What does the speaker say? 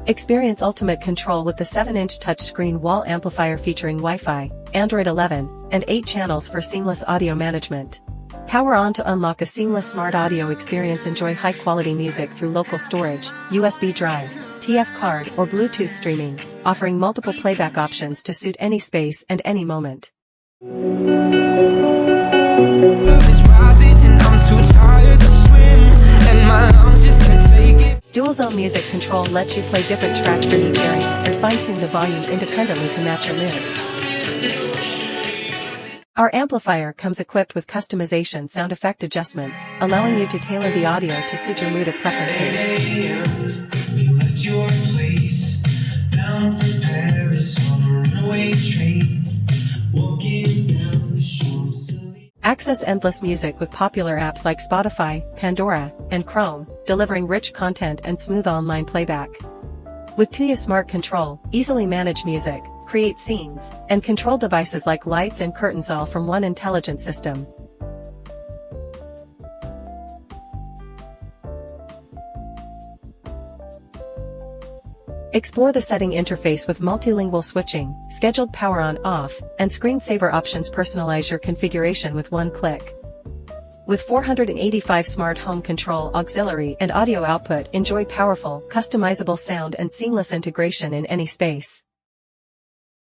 Experience ultimate control with the 7-inch touchscreen wall amplifier featuring Wi-Fi, Android 11, and 8 channels for seamless audio management. Power on to unlock a seamless smart audio experience. Enjoy high-quality music through local storage, USB drive, TF card, or Bluetooth streaming, offering multiple playback options to suit any space and any moment. Dual Zone Music Control lets you play different tracks in each area and fine-tune the volume independently to match your mood. Our amplifier comes equipped with customization sound effect adjustments, allowing you to tailor the audio to suit your mood of preferences. Access endless music with popular apps like Spotify, Pandora, and Chrome, delivering rich content and smooth online playback. With Tuya Smart Control, easily manage music, create scenes, and control devices like lights and curtains all from one intelligent system. Explore the setting interface with multilingual switching, scheduled power on/off, and screensaver options. Personalize your configuration with one click. With 485 smart home control auxiliary and audio output, enjoy powerful, customizable sound and seamless integration in any space.